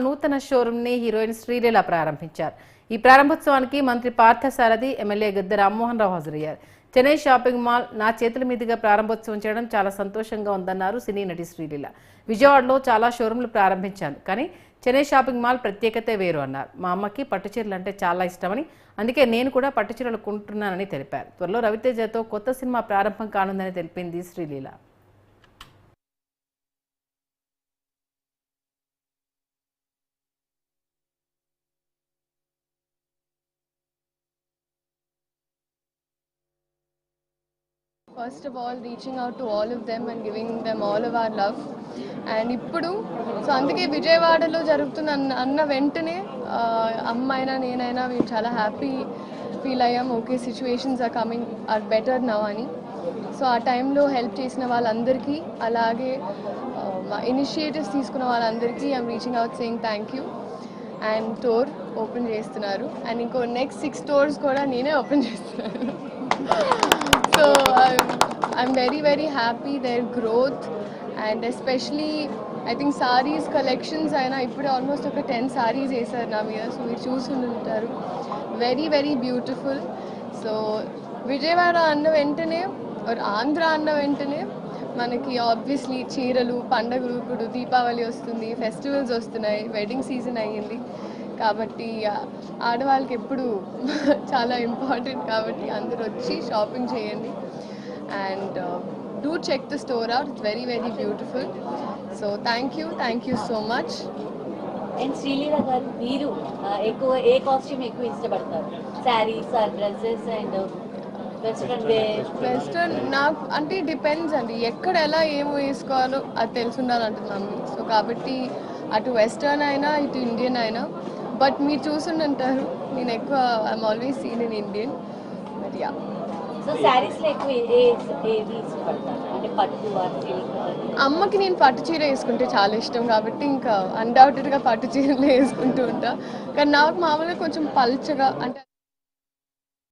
Mall నూతన షోరూంని heroine Sreeleela ప్రారంభించారు. ఈ ప్రారంభోత్సవానికి మంత్రి పార్థసారథి, ఎమ్మెల్యే గద్దె రామ్మోహన్ రావు హాజరయ్యారు. చెన్నై షాపింగ్ మాల్ నా చేతుల మీదుగా ప్రారంభోత్సవం చేయడం చాలా సంతోషంగా ఉందన్నారు సినీ నటి శ్రీలీల. విజయవాడలో చాలా షోరూంలు ప్రారంభించాను, కానీ చెన్నై షాపింగ్ మాల్ ప్రత్యేకతే వేరు అన్నారు. మా అమ్మకి పట్టుచీరలు అంటే చాలా ఇష్టమని, అందుకే నేను కూడా పట్టుచీరలు కొంటున్నానని తెలిపారు. త్వరలో రవితేజతో కొత్త సినిమా ప్రారంభం కానుందని తెలిపింది Sreeleela. First of all, reaching out to all of them and giving them all of our love. And ఇప్పుడు సో అందుకే విజయవాడలో జరుగుతున్న అన్న వెంటనే అమ్మాయినా నేనైనా మేము చాలా హ్యాపీ ఫీల్ అయ్యాం. Okay, situations are better now అని. సో ఆ టైంలో హెల్ప్ చేసిన వాళ్ళందరికీ, అలాగే ఇనిషియేటివ్స్ తీసుకున్న వాళ్ళందరికీ I'm reaching out saying thank you. And store open చేస్తున్నారు, అండ్ ఇంకో నెక్స్ట్ 6 స్టోర్స్ కూడా నేనే ఓపెన్ చేస్తున్నాను. So I'm very happy their growth, and especially I think sarees collections aina ippude almost oka 10 sarees chesaru na meeda, so meer chustuntaru. Very beautiful. So Vijayawada anna ventane or Andhra anna ventane మనకి obviously చీరలు, పండగలు, ఇప్పుడు దీపావళి వస్తుంది, festivals వస్తున్నాయి, wedding season అయ్యింది కాబట్టి ఆడవాళ్ళకి ఎప్పుడు చాలా ఇంపార్టెంట్. కాబట్టి అందరూ వచ్చి షాపింగ్ చేయండి. And do check the store out, it's very beautiful. So thank you so much. And Sreeleela గారు, మీరు ఎక్కువ ఏ కాస్ట్యూమ్ ఎక్కువ ఇష్టపడతారు? Sarees, dresses and western? నాకు అంటే డిపెండ్స్ అండి, ఎక్కడ ఎలా ఏమో వేసుకోవాలో అది తెలుసుండాలంటున్నాను. సో కాబట్టి అటు వెస్టర్న్ అయినా ఇటు ఇండియన్ అయినా, బట్ మీరు చూసుంటారు నేను ఎక్కువ I'm always seen in Indian. But yeah. So శారీస్లో ఎక్కువ ఏది ఇష్టపడతారు? అంటే పట్టు, అమ్మకి నేను పట్టు చీర వేసుకుంటే చాలా ఇష్టం కాబట్టి ఇంకా అన్డౌటెడ్గా పట్టు చీరలు వేసుకుంటూ ఉంటా. కానీ నాకు మామూలుగా కొంచెం పల్చగా అంటే